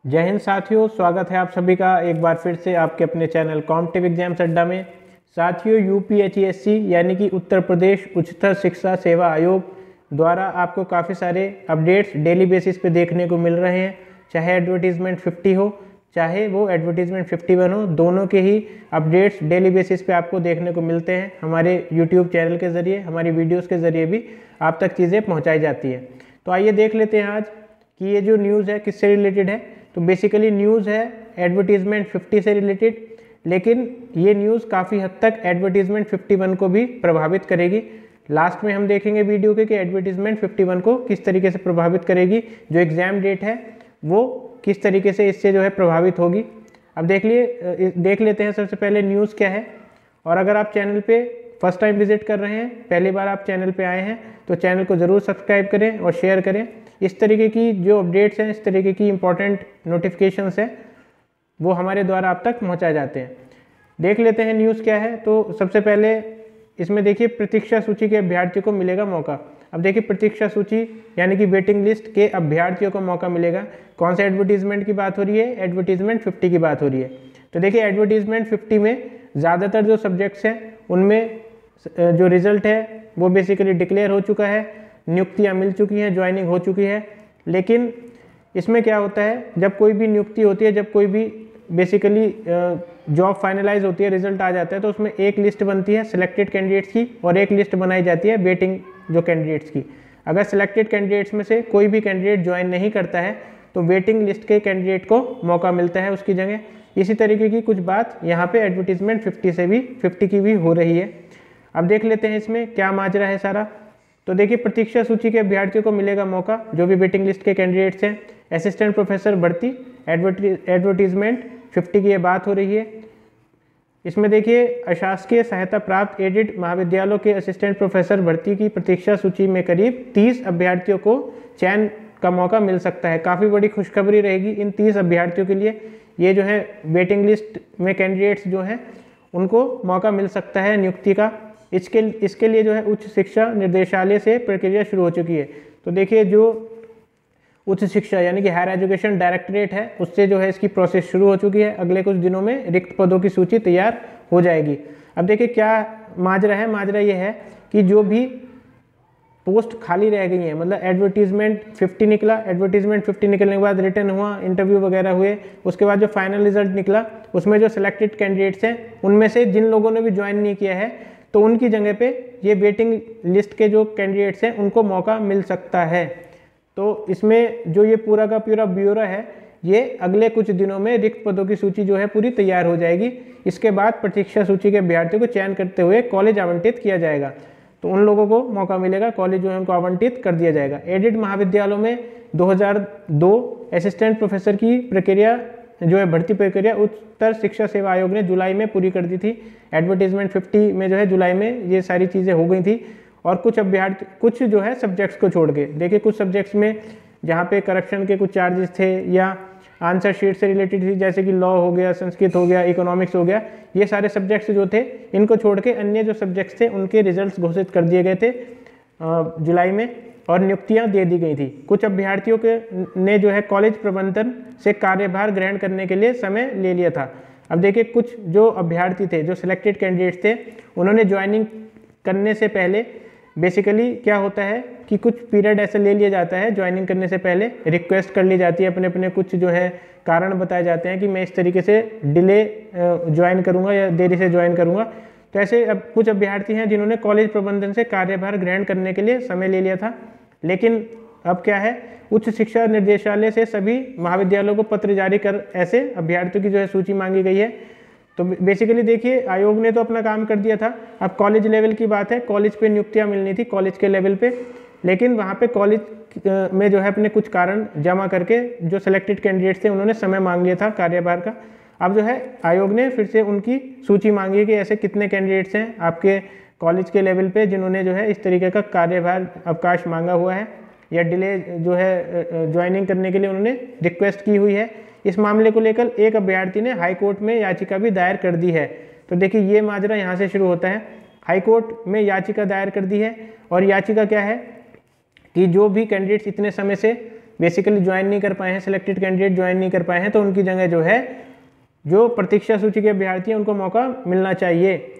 जय हिंद साथियों, स्वागत है आप सभी का एक बार फिर से आपके अपने चैनल कॉम्पिटिटिव एग्जाम्स अड्डा में। साथियों, यूपीएचईएससी यानी कि उत्तर प्रदेश उच्चतर शिक्षा सेवा आयोग द्वारा आपको काफ़ी सारे अपडेट्स डेली बेसिस पे देखने को मिल रहे हैं। चाहे एडवर्टीजमेंट 50 हो, चाहे वो एडवर्टीजमेंट 51 हो, दोनों के ही अपडेट्स डेली बेसिस पे आपको देखने को मिलते हैं। हमारे यूट्यूब चैनल के ज़रिए, हमारी वीडियोज़ के ज़रिए भी आप तक चीज़ें पहुँचाई जाती हैं। तो आइए देख लेते हैं आज कि ये जो न्यूज़ है किससे रिलेटेड है। तो बेसिकली न्यूज़ है एडवर्टीजमेंट 50 से रिलेटेड, लेकिन ये न्यूज़ काफ़ी हद तक एडवर्टीजमेंट 51 को भी प्रभावित करेगी। लास्ट में हम देखेंगे वीडियो के कि एडवर्टीजमेंट 51 को किस तरीके से प्रभावित करेगी, जो एग्ज़ाम डेट है वो किस तरीके से इससे जो है प्रभावित होगी। अब देख लेते हैं सबसे पहले न्यूज़ क्या है। और अगर आप चैनल पे फर्स्ट टाइम विजिट कर रहे हैं, पहली बार आप चैनल पे आए हैं, तो चैनल को ज़रूर सब्सक्राइब करें और शेयर करें। इस तरीके की जो अपडेट्स हैं, इस तरीके की इंपॉर्टेंट नोटिफिकेशंस हैं, वो हमारे द्वारा आप तक पहुंचाए जाते हैं। देख लेते हैं न्यूज़ क्या है। तो सबसे पहले इसमें देखिए, प्रतीक्षा सूची के अभ्यर्थियों को मिलेगा मौका। अब देखिए, प्रतीक्षा सूची यानी कि वेटिंग लिस्ट के अभ्यर्थियों को मौका मिलेगा। कौन से एडवर्टीजमेंट की बात हो रही है? एडवर्टीजमेंट 50 की बात हो रही है। तो देखिए, एडवर्टीजमेंट 50 में ज़्यादातर जो सब्जेक्ट्स हैं उनमें जो रिजल्ट है वो बेसिकली डिक्लेयर हो चुका है, नियुक्तियां मिल चुकी हैं, ज्वाइनिंग हो चुकी है। लेकिन इसमें क्या होता है, जब कोई भी नियुक्ति होती है, जब कोई भी बेसिकली जॉब फाइनलाइज होती है, रिजल्ट आ जाता है, तो उसमें एक लिस्ट बनती है सिलेक्टेड कैंडिडेट्स की और एक लिस्ट बनाई जाती है वेटिंग जो कैंडिडेट्स की। अगर सिलेक्टेड कैंडिडेट्स में से कोई भी कैंडिडेट ज्वाइन नहीं करता है तो वेटिंग लिस्ट के कैंडिडेट को मौका मिलता है उसकी जगह। इसी तरीके की कुछ बात यहाँ पे एडवर्टीजमेंट 50 की भी हो रही है। अब देख लेते हैं इसमें क्या माजरा है सारा। तो देखिए, प्रतीक्षा सूची के अभ्यर्थियों को मिलेगा मौका, जो भी वेटिंग लिस्ट के कैंडिडेट्स हैं। असिस्टेंट प्रोफेसर भर्ती एडवर्टीजमेंट 50 की ये बात हो रही है। इसमें देखिए, अशासकीय सहायता प्राप्त एडेड महाविद्यालयों के असिस्टेंट प्रोफेसर भर्ती की प्रतीक्षा सूची में करीब 30 अभ्यर्थियों को चयन का मौका मिल सकता है। काफ़ी बड़ी खुशखबरी रहेगी इन 30 अभ्यर्थियों के लिए। ये जो है वेटिंग लिस्ट में कैंडिडेट्स जो हैं उनको मौका मिल सकता है नियुक्ति का। इसके लिए जो है उच्च शिक्षा निर्देशालय से प्रक्रिया शुरू हो चुकी है। तो देखिए, जो उच्च शिक्षा यानी कि हायर एजुकेशन डायरेक्टरेट है, उससे जो है इसकी प्रोसेस शुरू हो चुकी है। अगले कुछ दिनों में रिक्त पदों की सूची तैयार हो जाएगी। अब देखिए क्या माजरा है। माजरा ये है कि जो भी पोस्ट खाली रह गई हैं, मतलब एडवर्टीजमेंट 50 निकला, एडवर्टीजमेंट 50 निकलने के बाद रिटर्न हुआ, इंटरव्यू वगैरह हुए, उसके बाद जो फाइनल रिजल्ट निकला उसमें जो सिलेक्टेड कैंडिडेट्स हैं उनमें से जिन लोगों ने भी ज्वाइन नहीं किया है, तो उनकी जगह पे ये वेटिंग लिस्ट के जो कैंडिडेट्स हैं उनको मौका मिल सकता है। तो इसमें जो ये पूरा का पूरा ब्यौरा है, ये अगले कुछ दिनों में रिक्त पदों की सूची जो है पूरी तैयार हो जाएगी। इसके बाद प्रतीक्षा सूची के अभ्यर्थियों को चयन करते हुए कॉलेज आवंटित किया जाएगा। तो उन लोगों को मौका मिलेगा, कॉलेज जो है उनको आवंटित कर दिया जाएगा। एडेड महाविद्यालयों में 2002 असिस्टेंट प्रोफेसर की प्रक्रिया जो है भर्ती प्रक्रिया उच्चतर शिक्षा सेवा आयोग ने जुलाई में पूरी कर दी थी। एडवर्टीजमेंट 50 में जो है जुलाई में ये सारी चीज़ें हो गई थी। और कुछ जो है सब्जेक्ट्स को छोड़ के देखिए, कुछ सब्जेक्ट्स में जहाँ पे करप्शन के कुछ चार्जेस थे या आंसर शीट से रिलेटेड थी, जैसे कि लॉ हो गया, संस्कृत हो गया, इकोनॉमिक्स हो गया, ये सारे सब्जेक्ट्स जो थे इनको छोड़ के अन्य जो सब्जेक्ट्स थे उनके रिजल्ट घोषित कर दिए गए थे जुलाई में और नियुक्तियां दे दी गई थी। कुछ अभ्यर्थियों के ने जो है कॉलेज प्रबंधन से कार्यभार ग्रहण करने के लिए समय ले लिया था। अब देखिए, कुछ जो अभ्यर्थी थे, जो सिलेक्टेड कैंडिडेट्स थे, उन्होंने ज्वाइनिंग करने से पहले बेसिकली क्या होता है कि कुछ पीरियड ऐसे ले लिया जाता है, ज्वाइनिंग करने से पहले रिक्वेस्ट कर ली जाती है, अपने अपने कुछ जो है कारण बताए जाते हैं कि मैं इस तरीके से डिले ज्वाइन करूँगा या देरी से ज्वाइन करूँगा। तो ऐसे अब कुछ अभ्यर्थी हैं जिन्होंने कॉलेज प्रबंधन से कार्यभार ग्रहण करने के लिए समय ले लिया था। लेकिन अब क्या है, उच्च शिक्षा निर्देशालय से सभी महाविद्यालयों को पत्र जारी कर ऐसे अभ्यर्थियों की जो है सूची मांगी गई है। तो बेसिकली देखिए, आयोग ने तो अपना काम कर दिया था। अब कॉलेज लेवल की बात है, कॉलेज पे नियुक्तियां मिलनी थी कॉलेज के लेवल पे, लेकिन वहाँ पे कॉलेज में जो है अपने कुछ कारण जमा करके जो सिलेक्टेड कैंडिडेट्स थे उन्होंने समय मांग लिया था कार्यभार का। अब जो है आयोग ने फिर से उनकी सूची मांगी है कि ऐसे कितने कैंडिडेट्स हैं आपके कॉलेज के लेवल पे जिन्होंने जो है इस तरीके का कार्यभार अवकाश मांगा हुआ है या डिले जो है ज्वाइनिंग करने के लिए उन्होंने रिक्वेस्ट की हुई है। इस मामले को लेकर एक अभ्यर्थी ने हाई कोर्ट में याचिका भी दायर कर दी है। तो देखिए, ये माजरा यहाँ से शुरू होता है। हाई कोर्ट में याचिका दायर कर दी है और याचिका क्या है कि जो भी कैंडिडेट्स इतने समय से बेसिकली ज्वाइन नहीं कर पाए हैं, सिलेक्टेड कैंडिडेट ज्वाइन नहीं कर पाए हैं, तो उनकी जगह जो है जो प्रतीक्षा सूची के अभ्यर्थी हैं उनको मौका मिलना चाहिए।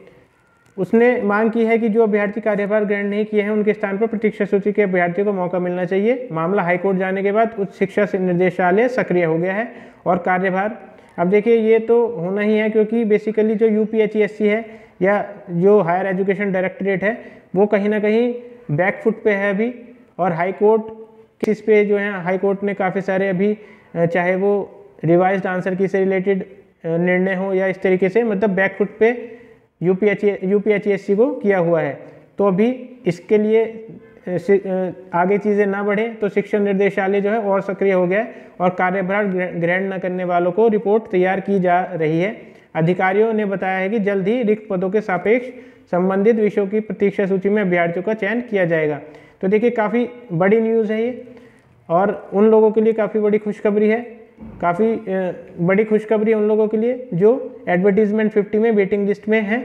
उसने मांग की है कि जो अभ्यर्थी कार्यभार ग्रहण नहीं किए हैं उनके स्थान पर प्रतीक्षा सूची के अभ्यर्थियों को मौका मिलना चाहिए। मामला हाईकोर्ट जाने के बाद उच्च शिक्षा निर्देशालय सक्रिय हो गया है और कार्यभार, अब देखिए ये तो होना ही है क्योंकि बेसिकली जो यूपीएचईएससी है या जो हायर एजुकेशन डायरेक्टरेट है वो कहीं ना कहीं बैकफुट पे है अभी, और हाईकोर्ट केस पे जो है हाईकोर्ट ने काफ़ी सारे अभी चाहे वो रिवाइज्ड आंसर की से रिलेटेड निर्णय हो या इस तरीके से मतलब बैकफुट पे यूपीएचईएससी को किया हुआ है। तो अभी इसके लिए आगे चीज़ें ना बढ़े तो शिक्षा निर्देशालय जो है और सक्रिय हो गया है और कार्यभार ग्रहण न करने वालों को रिपोर्ट तैयार की जा रही है। अधिकारियों ने बताया है कि जल्द ही रिक्त पदों के सापेक्ष संबंधित विषयों की प्रतीक्षा सूची में अभ्यर्थियों का चयन किया जाएगा। तो देखिए काफ़ी बड़ी न्यूज़ है ये और उन लोगों के लिए काफ़ी बड़ी खुशखबरी है, काफ़ी बड़ी खुशखबरी है उन लोगों के लिए जो एडवर्टीजमेंट 50 में वेटिंग लिस्ट में हैं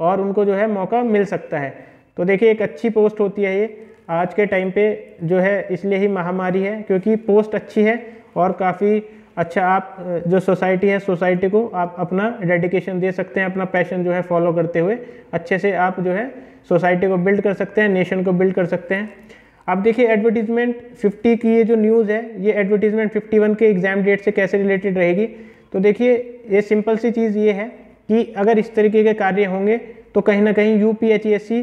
और उनको जो है मौका मिल सकता है। तो देखिए एक अच्छी पोस्ट होती है ये आज के टाइम पे जो है, इसलिए ही महामारी है क्योंकि पोस्ट अच्छी है और काफ़ी अच्छा आप जो सोसाइटी है सोसाइटी को आप अपना डेडिकेशन दे सकते हैं, अपना पैशन जो है फॉलो करते हुए अच्छे से आप जो है सोसाइटी को बिल्ड कर सकते हैं, नेशन को बिल्ड कर सकते हैं। अब देखिए एडवर्टीजमेंट 50 की ये जो न्यूज़ है ये एडवर्टीजमेंट 51 के एग्ज़ाम डेट से कैसे रिलेटेड रहेगी। तो देखिए ये सिंपल सी चीज़ ये है कि अगर इस तरीके के कार्य होंगे तो कहीं ना कहीं यूपीएचईएससी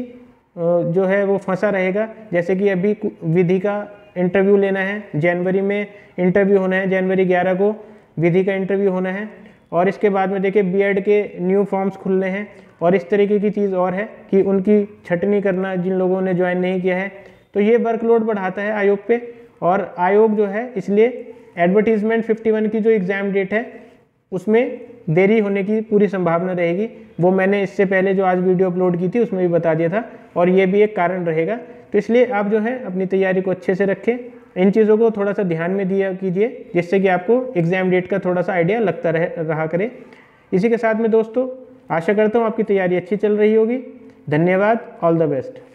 जो है वो फंसा रहेगा। जैसे कि अभी विधि का इंटरव्यू लेना है, जनवरी में इंटरव्यू होना है, जनवरी 11 को विधि का इंटरव्यू होना है और इसके बाद में देखिए बीएड के न्यू फॉर्म्स खुलने हैं और इस तरीके की चीज़ और है कि उनकी छटनी करना जिन लोगों ने ज्वाइन नहीं किया है, तो ये वर्कलोड बढ़ाता है आयोग पे और आयोग जो है इसलिए एडवर्टीजमेंट 51 की जो एग्ज़ाम डेट है उसमें देरी होने की पूरी संभावना रहेगी। वो मैंने इससे पहले जो आज वीडियो अपलोड की थी उसमें भी बता दिया था और ये भी एक कारण रहेगा। तो इसलिए आप जो है अपनी तैयारी को अच्छे से रखें, इन चीज़ों को थोड़ा सा ध्यान में दिया कीजिए जिससे कि आपको एग्ज़ाम डेट का थोड़ा सा आइडिया लगता रहा करे। इसी के साथ में दोस्तों आशा करता हूँ आपकी तैयारी अच्छी चल रही होगी। धन्यवाद, ऑल द बेस्ट।